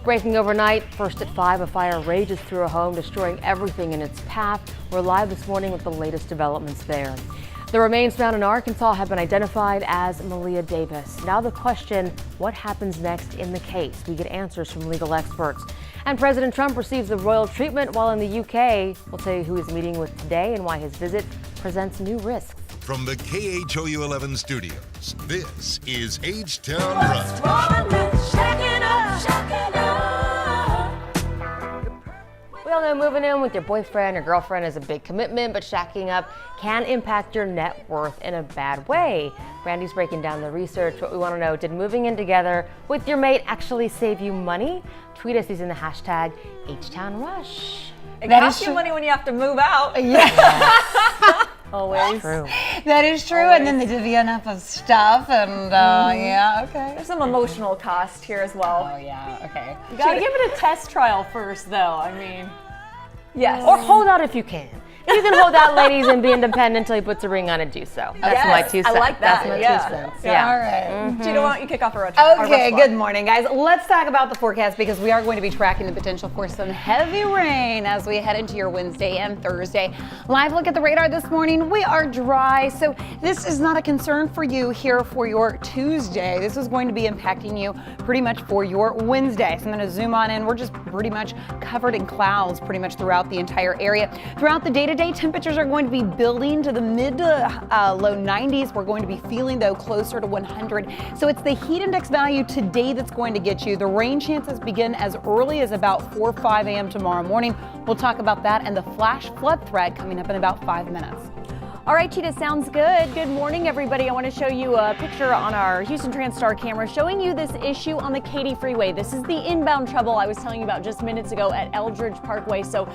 Breaking overnight, first at 5, a fire rages through a home, destroying everything in its path. We're live this morning with the latest developments there. The remains found in Arkansas have been identified as Maleah Davis. Now the question, what happens next in the case? We get answers from legal experts. And President Trump receives the royal treatment while in the UK. We'll tell you who he's meeting with today and why his visit presents new risks. From the KHOU 11 studios, this is HTown Rush. We all know moving in with your boyfriend or girlfriend is a big commitment, but shacking up can impact your net worth in a bad way. Randy's breaking down the research. What we want to know, did moving in together with your mate actually save you money? Tweet us using the hashtag HTown Rush. It costs you money when you have to move out. Yeah. Always. True. That is true. Always. And then they divvy up of stuff and yeah, okay. There's some emotional cost here as well. Oh yeah, okay. You gotta give it a test trial first though, I mean. Yes. Or hold out if you can. You can hold out, ladies, and be independent until he puts a ring on it. Do so. That's my 2 cents. I like that. That's my 2 cents. Yeah. All right. Gina, why don't you kick off our Okay, good morning, guys. Let's talk about the forecast because we are going to be tracking the potential for some heavy rain as we head into your Wednesday and Thursday. Live look at the radar this morning. We are dry, so this is not a concern for you here for your Tuesday. This is going to be impacting you pretty much for your Wednesday. So I'm going to zoom on in. We're just pretty much covered in clouds pretty much throughout the entire area. Throughout the day-to-day, temperatures are going to be building to the mid to low 90s. We're going to be feeling, though, closer to 100. So it's the heat index value today that's going to get you. The rain chances begin as early as about 4 or 5 a.m. tomorrow morning. We'll talk about that and the flash flood threat coming up in about 5 minutes. All right, Cheetah, sounds good. Good morning, everybody. I want to show you a picture on our Houston TransStar camera showing you this issue on the Katy Freeway. This is the inbound trouble I was telling you about just minutes ago at Eldridge Parkway. So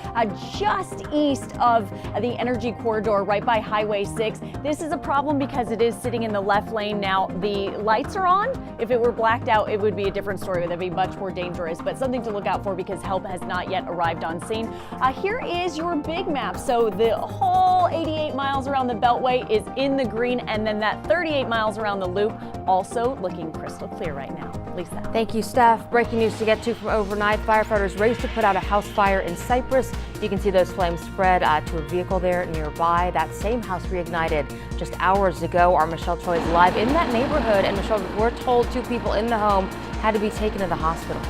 just east of the Energy Corridor, right by Highway 6. This is a problem because it is sitting in the left lane now. The lights are on. If it were blacked out, it would be a different story. That'd be much more dangerous, but something to look out for because help has not yet arrived on scene. Here is your big map. So the whole 88 miles around the Beltway is in the green, and then that 38 miles around the loop also looking crystal clear right now. Lisa. Thank you, Steph. Breaking news to get to from overnight. Firefighters race to put out a house fire in Cypress. You can see those flames spread to a vehicle there nearby. That same house reignited just hours ago. Our Michelle Troy is live in that neighborhood, and Michelle, we're told 2 people in the home had to be taken to the hospital.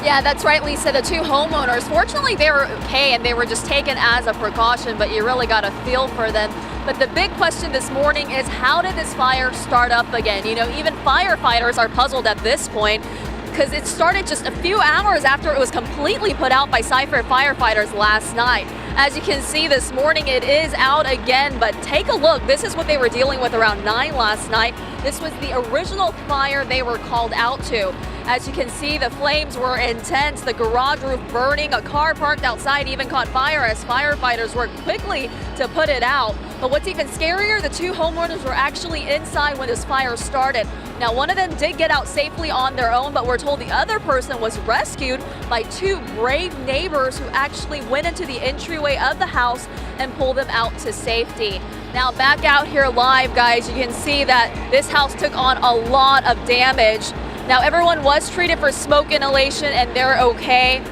Yeah, that's right, Lisa. The 2 homeowners, fortunately, they were okay and they were just taken as a precaution, but you really got a feel for them. But the big question this morning is, how did this fire start up again? You know, even firefighters are puzzled at this point because it started just a few hours after it was completely put out by Cypher firefighters last night. As you can see this morning, it is out again, but take a look. This is what they were dealing with around 9 last night. This was the original fire they were called out to. As you can see, the flames were intense, the garage roof burning, a car parked outside even caught fire as firefighters worked quickly to put it out. But what's even scarier, the 2 homeowners were actually inside when this fire started. Now, one of them did get out safely on their own, but we're told the other person was rescued by 2 brave neighbors who actually went into the entryway of the house and pulled them out to safety. Now, back out here live, guys, you can see that this house took on a lot of damage. Now, everyone was treated for smoke inhalation and they're okay.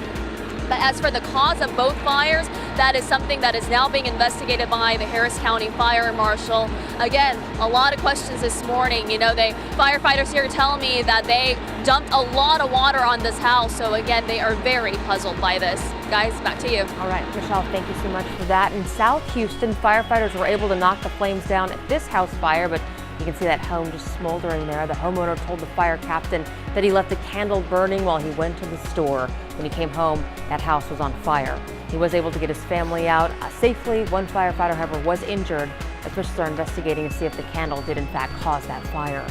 But as for the cause of both fires, that is something that is now being investigated by the Harris County Fire Marshal. Again, a lot of questions this morning. You know, firefighters here tell me that they dumped a lot of water on this house. So again, they are very puzzled by this. Guys, back to you. All right, Michelle, thank you so much for that. In South Houston, firefighters were able to knock the flames down at this house fire, but you can see that home just smoldering there. The homeowner told the fire captain that he left a candle burning while he went to the store. When he came home, that house was on fire. He was able to get his family out safely. One firefighter, however, was injured. Officials are investigating to see if the candle did in fact cause that fire.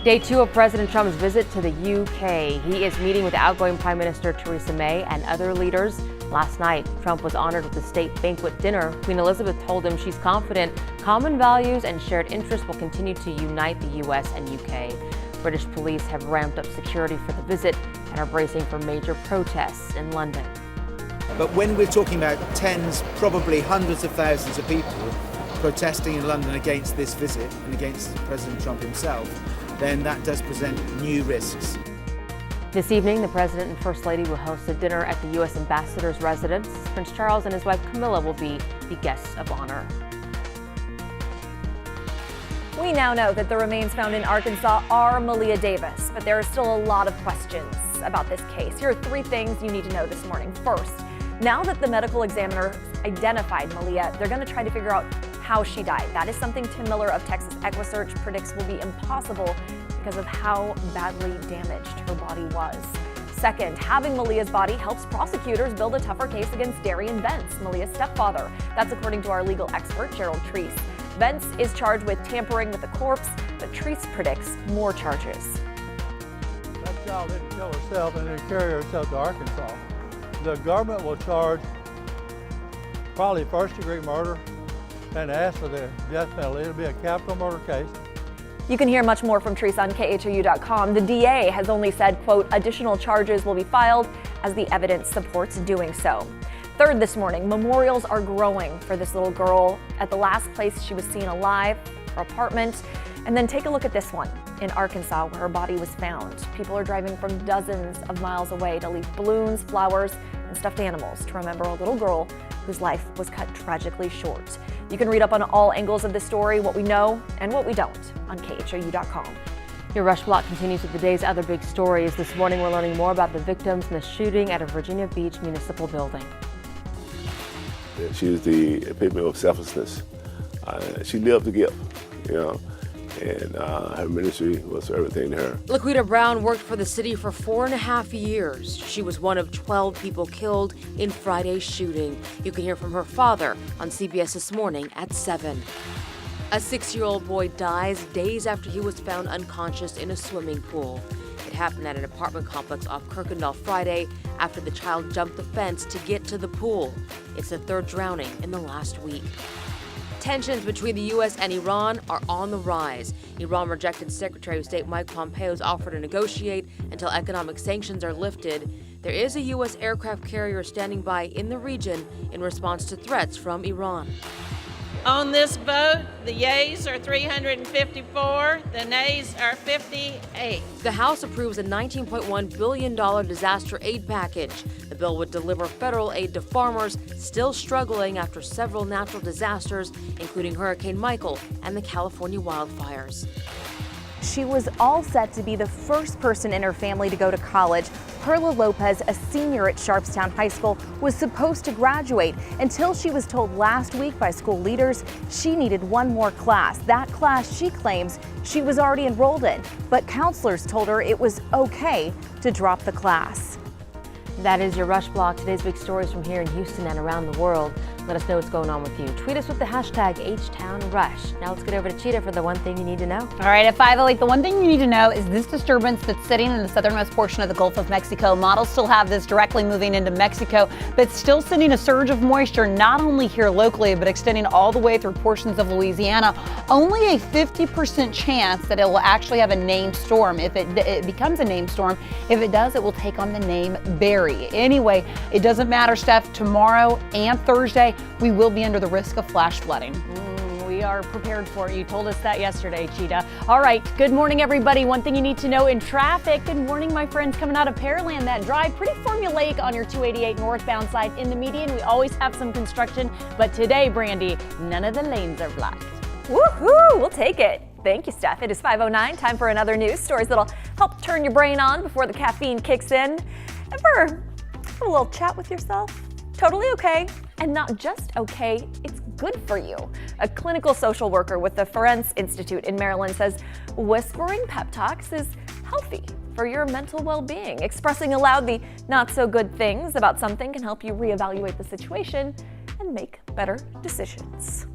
Day 2 of President Trump's visit to the UK. He is meeting with outgoing Prime Minister Theresa May and other leaders. Last night, Trump was honored with a state banquet dinner. Queen Elizabeth told him she's confident common values and shared interests will continue to unite the U.S. and UK. British police have ramped up security for the visit and are bracing for major protests in London. But when we're talking about tens, probably hundreds of thousands of people protesting in London against this visit and against President Trump himself, then that does present new risks. This evening, the President and First Lady will host a dinner at the U.S. Ambassador's residence. Prince Charles and his wife Camilla will be the guests of honor. We now know that the remains found in Arkansas are Maleah Davis, but there are still a lot of questions about this case. Here are 3 things you need to know this morning. First, now that the medical examiner identified Maleah, they're going to try to figure out how she died. That is something Tim Miller of Texas EquiSearch predicts will be impossible because of how badly damaged her body was. Second, having Maleah's body helps prosecutors build a tougher case against Darian Vence, Maleah's stepfather. That's according to our legal expert, Gerald Treese. Vence is charged with tampering with the corpse, but Treese predicts more charges. That child didn't kill herself and didn't carry herself to Arkansas. The government will charge probably first-degree murder and ask for the death penalty. It'll be a capital murder case. You can hear much more from Treese on KHOU.com. The DA has only said, quote, additional charges will be filed as the evidence supports doing so. Third this morning, memorials are growing for this little girl at the last place she was seen alive, her apartment. And then take a look at this one in Arkansas where her body was found. People are driving from dozens of miles away to leave balloons, flowers, and stuffed animals to remember a little girl whose life was cut tragically short. You can read up on all angles of the story, what we know and what we don't, on KHOU.com. Your Rush Block continues with the day's other big stories. This morning, we're learning more about the victims in the shooting at a Virginia Beach municipal building. She was the epitome of selflessness. She lived to give, and her ministry was everything to her. LaQuita Brown worked for the city for 4.5 years. She was one of 12 people killed in Friday's shooting. You can hear from her father on CBS This Morning at 7. A 6-year-old boy dies days after he was found unconscious in a swimming pool. It happened at an apartment complex off Kirkendall Friday after the child jumped the fence to get to the pool. It's the 3rd drowning in the last week. Tensions between the U.S. and Iran are on the rise. Iran rejected Secretary of State Mike Pompeo's offer to negotiate until economic sanctions are lifted. There is a U.S. aircraft carrier standing by in the region in response to threats from Iran. On this vote, the yeas are 354, the nays are 58. The House approves a $19.1 billion disaster aid package. The bill would deliver federal aid to farmers still struggling after several natural disasters, including Hurricane Michael and the California wildfires. She was all set to be the first person in her family to go to college. Perla Lopez, a senior at Sharpstown High School, was supposed to graduate until she was told last week by school leaders she needed one more class. That class she claims she was already enrolled in, but counselors told her it was okay to drop the class. That is your Rush Block. Today's big stories from here in Houston and around the world. Let us know what's going on with you. Tweet us with the hashtag HTown Rush. Now let's get over to Cheetah for the one thing you need to know. All right, at 5:08, the one thing you need to know is this disturbance that's sitting in the southernmost portion of the Gulf of Mexico. Models still have this directly moving into Mexico, but still sending a surge of moisture not only here locally, but extending all the way through portions of Louisiana. Only a 50% chance that it will actually have a named storm. If it becomes a named storm, if it does, it will take on the name Barry. Anyway, it doesn't matter, Steph. Tomorrow and Thursday, we will be under the risk of flash flooding. We are prepared for it. You told us that yesterday, Cheetah. All right. Good morning, everybody. One thing you need to know in traffic. Good morning, my friends. Coming out of Pearland, that drive pretty formulaic on your 288 northbound side. In the median, we always have some construction, but today, Brandy, none of the lanes are blocked. Woohoo! We'll take it. Thank you, Steph. It is 5:09. Time for another news. Stories that'll help turn your brain on before the caffeine kicks in. Ever have a little chat with yourself? Totally okay. And not just okay, it's good for you. A clinical social worker with the Ferencz Institute in Maryland says whispering pep talks is healthy for your mental well-being. Expressing aloud the not so good things about something can help you reevaluate the situation and make better decisions.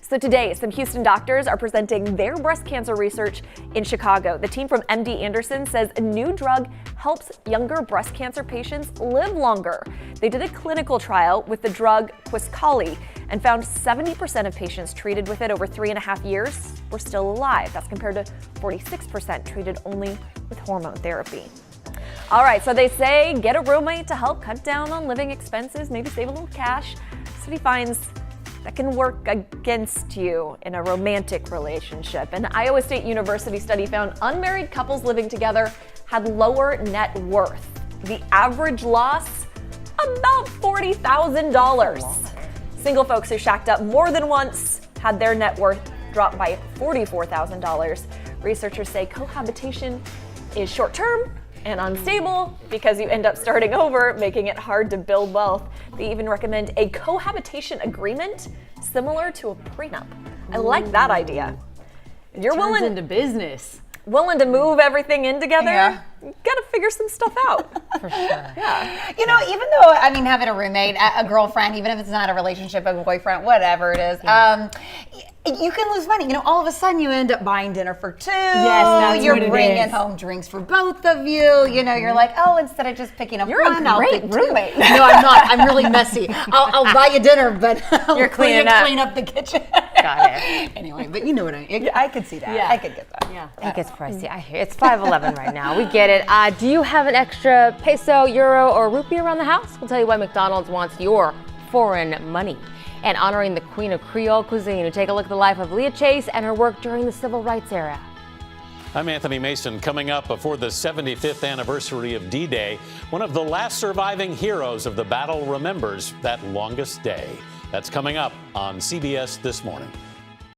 So today, some Houston doctors are presenting their breast cancer research in Chicago. The team from MD Anderson says a new drug helps younger breast cancer patients live longer. They did a clinical trial with the drug Quiscali and found 70% of patients treated with it over 3.5 years were still alive. That's compared to 46% treated only with hormone therapy. All right, so they say get a roommate to help cut down on living expenses, maybe save a little cash. City finds that can work against you in a romantic relationship. An Iowa State University study found unmarried couples living together had lower net worth. The average loss, about $40,000. Single folks who shacked up more than once had their net worth drop by $44,000. Researchers say cohabitation is short-term and unstable because you end up starting over, making it hard to build wealth. They even recommend a cohabitation agreement similar to a prenup. I like that idea. You're willing into business. Willing to move everything in together? Yeah. You gotta figure some stuff out. For sure. Yeah. You know, even though, I mean, having a roommate, a girlfriend, even if it's not a relationship, a boyfriend, whatever it is, you can lose money. You know, all of a sudden you end up buying dinner for two. Yes, that's you're what it bringing is. home drinks for both of you. You know, you're like, oh, instead of just picking up You're one, a I'll great pick two. roommate. No, I'm not. I'm really messy. I'll buy you dinner, but I'll You're cleaning clean up. up the kitchen. Got it. Anyway, but you know what I could see that. Yeah. I could get that. Yeah. It gets pricey. I hear it's $5.11 right now. We get it. Do you have an extra peso, euro, or rupee around the house? We'll tell you why McDonald's wants your foreign money. And honoring the queen of Creole cuisine, we take a look at the life of Leah Chase and her work during the civil rights era. I'm Anthony Mason. Coming up before the 75th anniversary of D-Day, one of the last surviving heroes of the battle remembers that longest day. That's coming up on CBS This Morning.